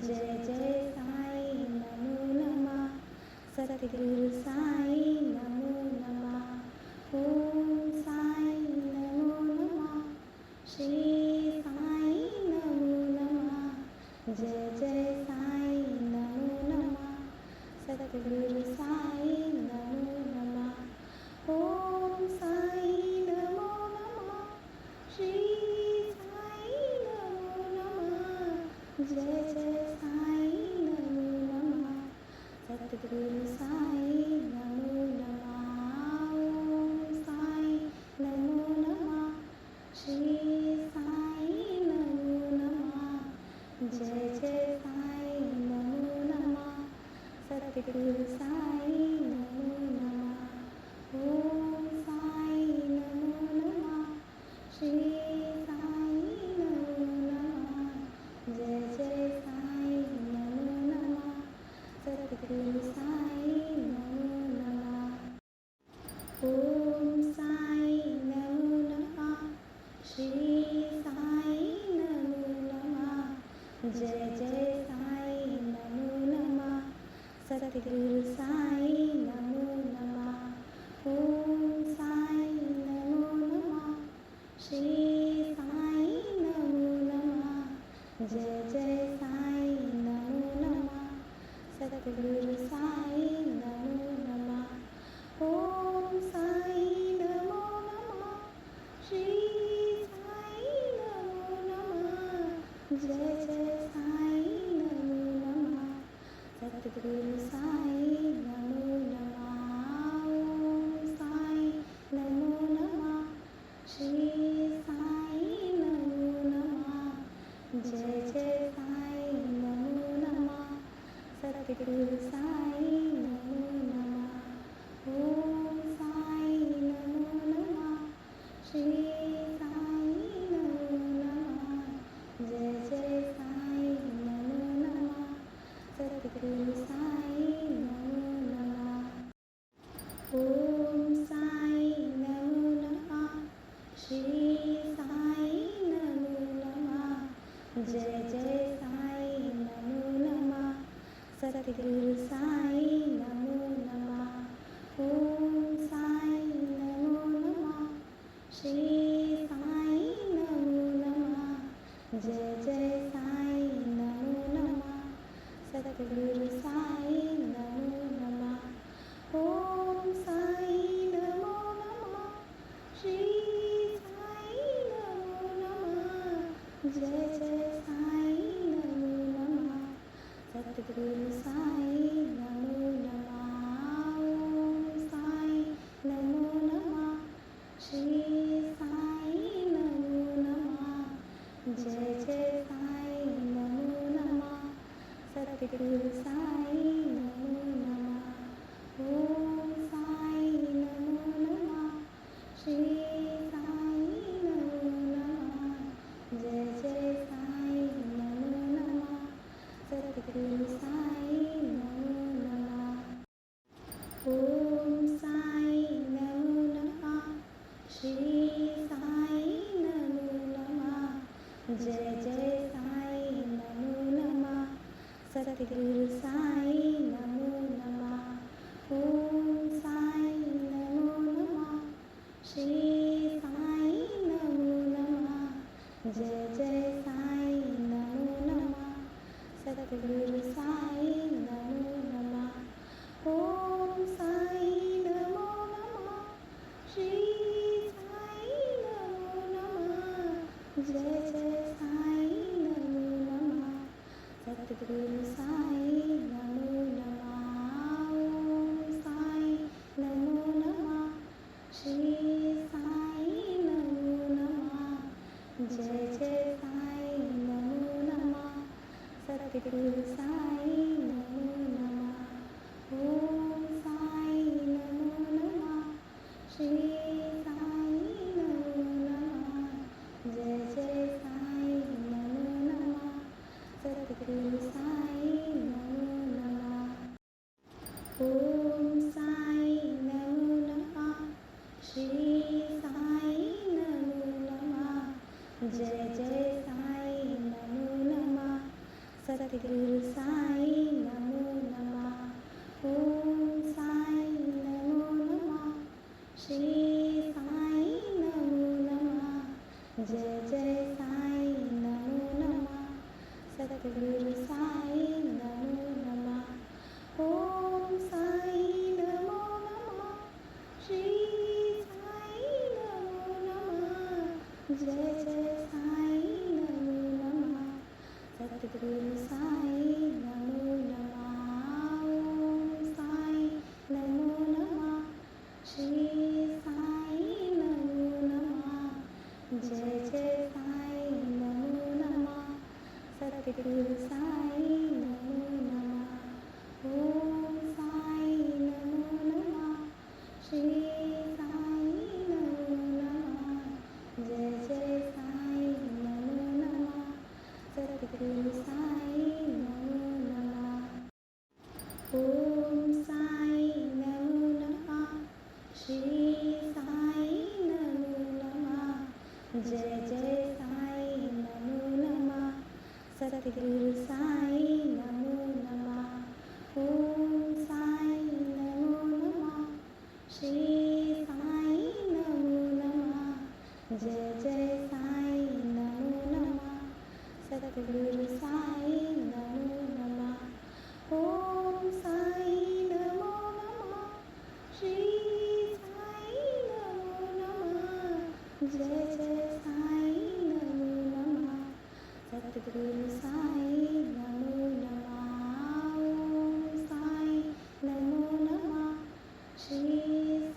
जय जय साई नमो नमः। सतगुरु साई नमो नमः। ओम साई नमो नमः। श्री साई नमो नमः। जय जय साई नमो नमः। सतगुरु साई नमो नमः। ओम साई नमो नमः। श्री साई नमो नमः। जय जय साई नमो नमः। सतगुरु साई नमो नमः। ओम साई नमो नमः। श्री साई नमो नमः। जय जय साई नमो नमः। सतगुरु साई नमो नमः। ओम साई नमो नमः। श्री साई नमो नमः। जय जय साई नमो नमः। सतगुरु साई नमो नमः। ओम साई नमो नमः। श्री साई नमो नमः। जय जय साई नमो नमः। सतगुरु साई नमो नमः। ओम साई नमो नमः। श्री साई नमो नमः। जय जय साई नमो नमः। सतगुरु साई नमो नमः। ओम साई नमो नमः। श्री साई नमो नमः। जय जय साई नमो नमः। सतगुरु साई नमो नमः। ओम साई नमो नमः। श्री साई नमो नमः। जय जय साई नमो नमः। सतगुरु साई नमो नमः। ओम साई नमो नमः। श्री साई नमो नमः। जय जय साई नमो नमः। सतगुरु साई नमो नमः। ओम साई नमो नमः। श्री साई नमो नमः। जय जय साई नमो नमः। सतगुरु साई नमो नमः। ओम साई नमो नमः। श्री साई नमो नमः। जय जय साई नमो नमः। सतगुरु साई नमो नमः। ओम साई नमो नमः। श्री साई नमो नमः। जय जय साई नमो नमः। सतगुरु साई नमो नमः। ओम साई नमो नमः। श्री साई नमो नमः। जय जय साई नमो नमः। सतगुरु साई नमो नमः। ओम साई नमो नमः। श्री साई नमो नमः। जय जय साई नमो नमः। सतगुरु साई नमो नमः। ओम साई नमो नमः। श्री साई नमो नमः। जय जय साई नमो नमः। सतगुरु साई नमो नमः। ओम साई नमो नमः। श्री साई नमो नमः। जय जय साई नमो नमः। सतगुरु साई नमो नमः। ओम साई नमो नमः। श्री साई नमो नमः। जय जय साई नमो नमः। सतगुरु साई नमो नमः। ओम साई नमो नमः। श्री साई नमो नमः। जय जय साई नमो नमः। सतगुरु साई नमो नमः। ओम साई नमो नमः। श्री साई नमो नमः। जय जय साई नमो नमः। सतगुरु साई नमो नमः। ओम साई नमो नमः। श्री साई नमो नमः। जय जय साई नमो नमः। सतगुरु जय जय साई नमो नमः सतगुरु साई नमो नमः ओम साई नमो नमः श्री साई नमो नमः जय जय साई नमो नमः सतगुरु साई नमो नमः ओम साई नमो नमः श्री साई नमो नमः जय जय साई नमो नमः सतगुरु साई नमो नमः ओम साई नमो नमः श्री साई नमो नमः जय जय साई नमो नमः सतगुरु साई नमो नमः ओम साई नमो नमः श्री साई नमो नमः जय जय साई नमो नमः सतगुरु साई नमो नमः ओम साई नमो नमः श्री साई नमो नमः जय जय साई नमो नमः सतगुरु साई नमो नमः ओम साई नमो नमः श्री साई नमो नमः जय जय साई नमो नमः सतगुरु साई नमो नमः ओम साई नमो नमः श्री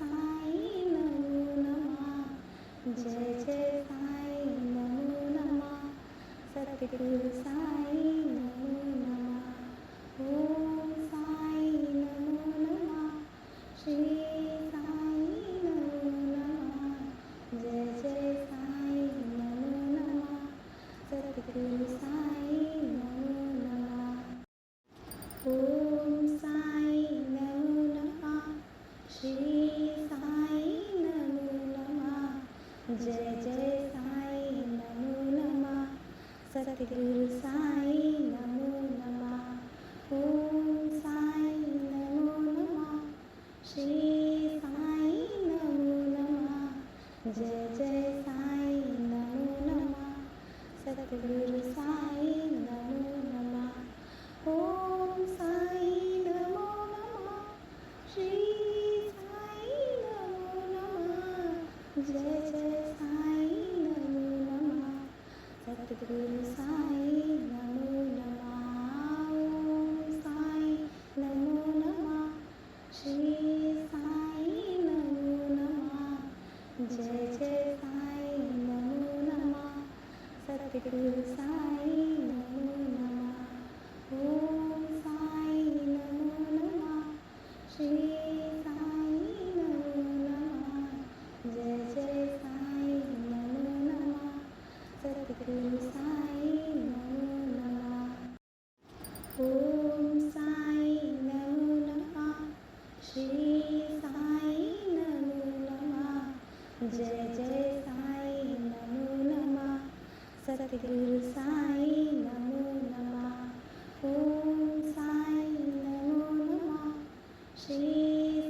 साई नमो नमः जय जय साई नमो नमः सतगुरु साई नमो नमः ओम साई नमो नमः श्री साई नमो नमः जय जय साई नमो नमः सतगुरु साई नमो नमः ओम साई नमो नमः श्री साई नमो नमः जय जय साई नमो नमः सतगुरु साई नमो नमः ओम साई नमो नमः श्री साई नमो नमः जय जय साई नमो नमः सतगुरु साई नमो नमः ओम साई नमो नमः श्री साई नमो नमः जय जय साई नमो नमः सतगुरु साई नमो नमः ओम साई नमो नमः श्री साई नमो नमः जय जय साई नमो नमः सतगुरु साई नमो नमः ओम साई नमो नमः श्री साई नमो नमः जय जय साई नमो नमः सतगुरु साई नमो नमः ओम साई नमो नमः श्री साई नमो नमः जय जय साई नमो नमः सतगुरु साई नमो नमः ओम साई नमो नमः श्री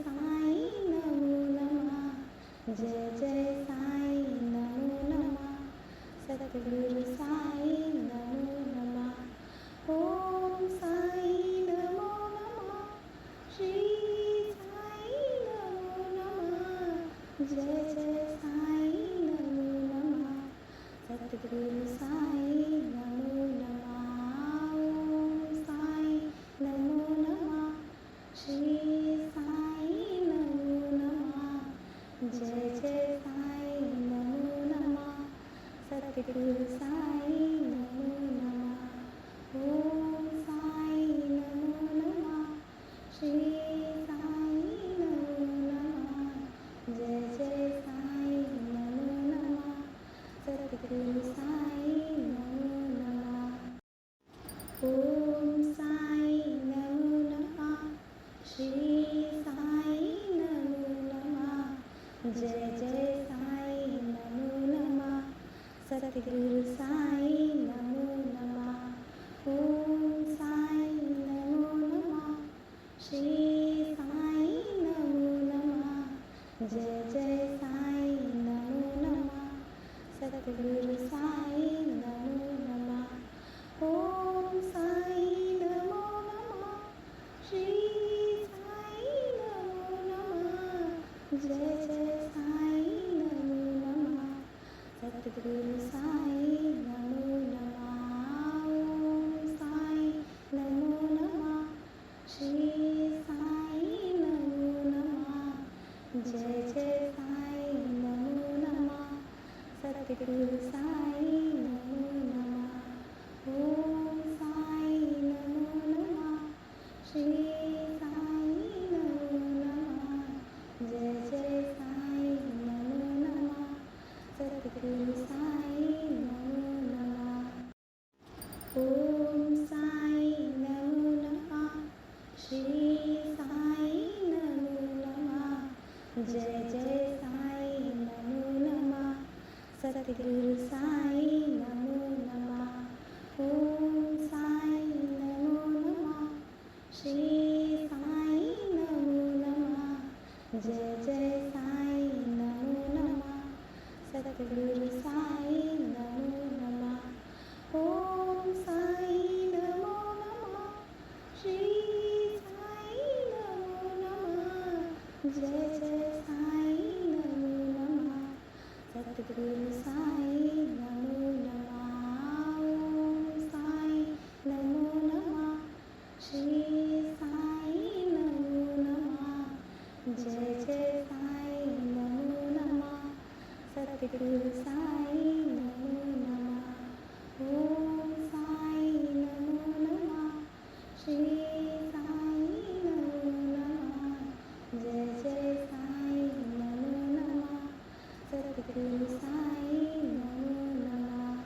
साई नमो नमः जय जय साई नमो नमः सतगुरु साई नमो नमः ओम साई नमो नमः श्री साई नमो नमः जय जय साई नमो नमः सतगुरु साई नमो नमः ओम साई नमो नमः श्री साई नमो नमः जय जय साई नमो नमः सतगुरु साई नमो नमः ओम साई नमो नमः श्री साई नमो नमः जय जय साई नमो नमः सतगुरु साई नमो नमः ओम साई नमो नमः श्री साई नमो नमः जय जय साई नमो नमः सतगुरु साई नमो नमः ओम साई नमो नमः श्री साई नमो नमः जय जय साई नमो नमः सतगुरु साई नमो नमः। ओम साई नमो नमः। श्री साई नमो नमः। जय जय साई नमो नमः। सतगुरु साई नमो नमः। ओम साई नमो नमः। श्री साई नमो नमः। जय जय साई नमो नमः। सतगुरु साई नमो नमः। ओम साई नमो नमः। श्री साई नमो नमः। जय जय साई नमो नमः। सतगुरु साई नमो नमः। ओम साई नमो नमः। श्री साई नमो नमः। जय जय साई नमो नमः। सतगुरु साई नमो नमः। ओम साई नमो नमः। श्री साई नमो नमः। जय जय साई नमो नमः। सतगुरु साई नमो नमः। ओम साई नमो नमः। श्री साई नमो नमः। जय जय साई नमो नमः। सतगुरु साई नमो नमः। ओम साई नमो नमः। श्री साई नमो नमः। जय जय साई नमो नमः। सतगुरु साई नमो नमः। ओम साई नमो नमः। श्री साई नमो नमः। जय जय साई नमो नमः। सतगुरु साई नमो नमः।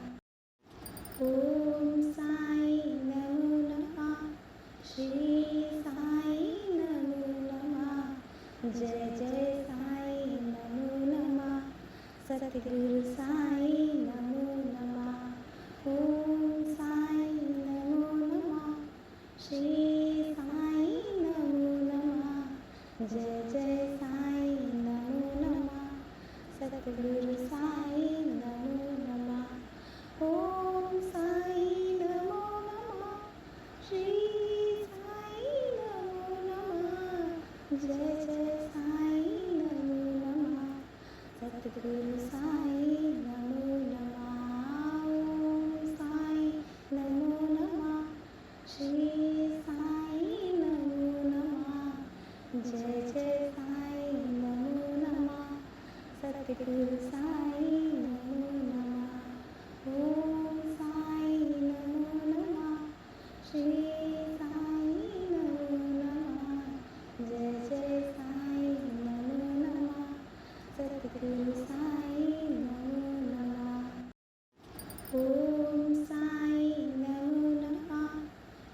ओम साई नमो नमः। श्री साई नमो नमः। जय जय साई नमो नमः। सतगुरु साई नमो नमः। ओम साई नमो नमः। श्री साई नमो नमः। जय जय साई नमो नमः। सतगुरु साई नमो नमः। ओम साई नमो नमः। श्री साई नमो नमः। जय जय साई नमो नमः। सतगुरु साई नमो नमः। ओम साई नमो नमः। श्री साई नमो नमः। जय जय साई नमो नमः। सतगुरु साई नमो नमः। ओम साई नमो नमः। श्री साई नमो नमः। जय जय साई नमो नमः। सतगुरु साई नमो नमः। ओम साई नमो नमः।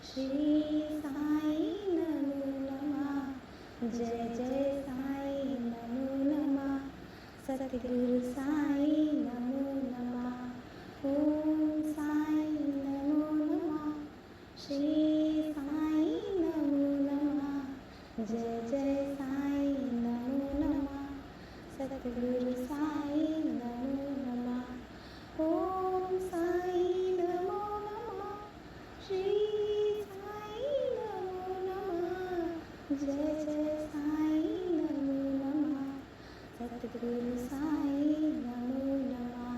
श्री साई नमो नमः। जय जय साई नमो नमः। सतगुरु साई नमो नमः। ओम साई नमो नमः। श्री साई नमो नमः। जय जय साई नमो नमः। सतगुरु साई नमो नमः। ओम साई नमो नमः। श्री साई नमो नमः। जय जय साई नमो नमः। सतगुरु साई नमो नमः।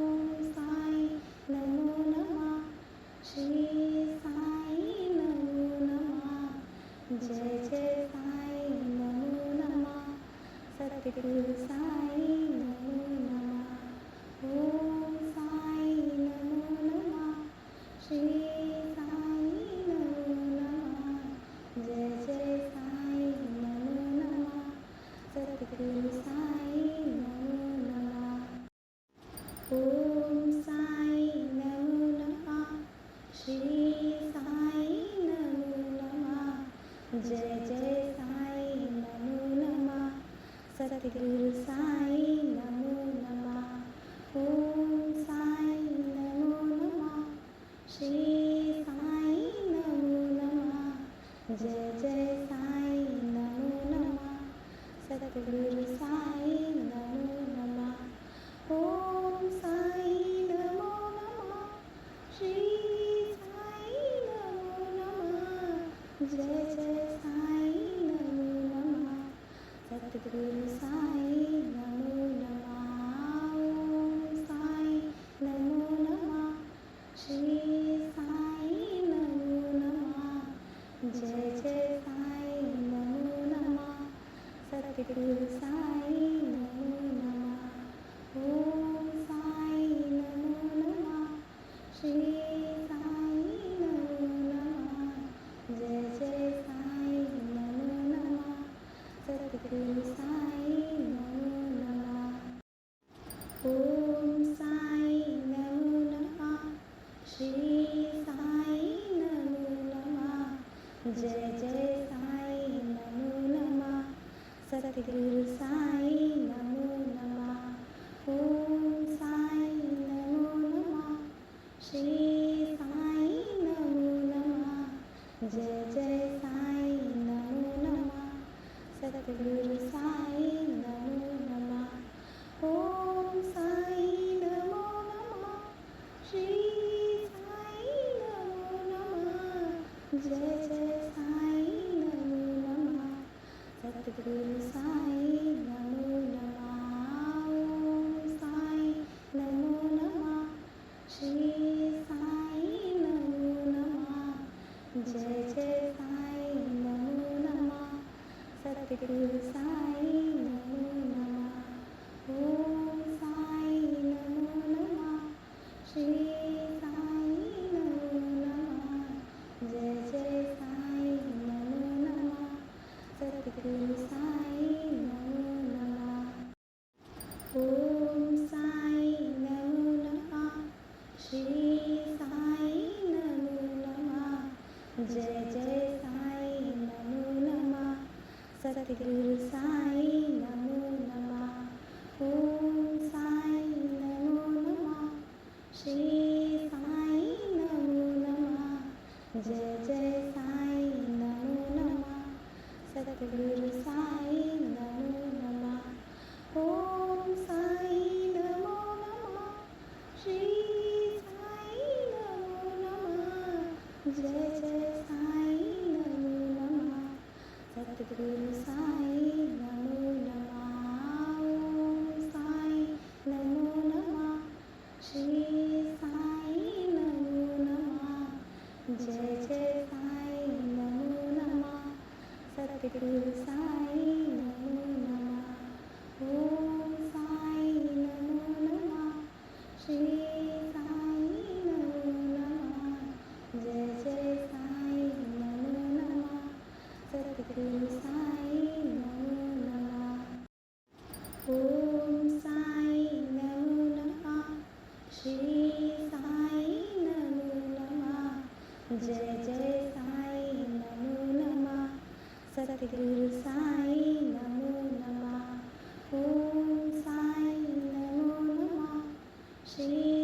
ओम साई नमो नमः। श्री साई नमो नमः। जय जय साई नमो नमः। सतगुरु साई नमो नमः। ओम साई नमो नमः। श्री साई नमो नमः। जय जय साई नमो नमः। सतगुरु साई नमो नमः। ओम साई नमो नमः। श्री साई नमो नमः। जय जय साई नमो नमः। सतगुरु साई नमो नमः। ओम साई नमो नमः। श्री साई नमो नमः। जय जय साई नमो नमः। सतगुरु साई नमो नमः। ओम जय जय साई नमो नमः सतगुरु साई नमो नमः ओम साई नमो नमः श्री साई नमो नमः जय जय साई नमो नमः सतगुरु साई नमो नमः ओम साई नमो नमः श्री साई नमो नमः जय जय साई नमो नमः सतगुरु साई नमो नमः ओम साई नमो नमः श्री साई नमो नमः जय जय साई नमो नमः सतगुरु साई नमो नमः ओम साई नमो नमः श्री साई नमो नमः जय जय साई नमो नमः सतगुरु साई नमो नमः ओम साई नमो नमः श्री साई नमो नमः जय जय साई नमो नमः सतगुरु साई नमो नमः ओम साई नमो नमः श्री साई नमो नमः जय जय साई नमो नमः सतगुरु साई नमो नमः ओम साई नमो नमः श्री साई नमो नमः जय जय साई नमो नमः सतगुरु साई नमो नमः ओम साई नमो नमः श्री साई नमो नमः जय जय साई नमो नमः सतगुरु साई नमो नमः ओम साई नमो नमः श्री साई नमो नमः जय जय साई नमो नमः सतगुरु साई नमो नमः ओम साई नमो नमः श्री साई नमो नमः जय जय साई नमो नमः सतगुरु साई नमो नमः ओम साई नमो नमः श्री साई नमो नमः जय जय साई नमो नमः सतगुरु साई नमो नमः ओम साई नमो नमः श्री साई नमो नमः जय जय साई नमो नमः सतगुरु साई नमो नमः ओम साई नमो नमः श्री साई नमो नमः जय जय साई नमो नमः सतगुरु साई नमो नमः ओम साई नमो नमः श्री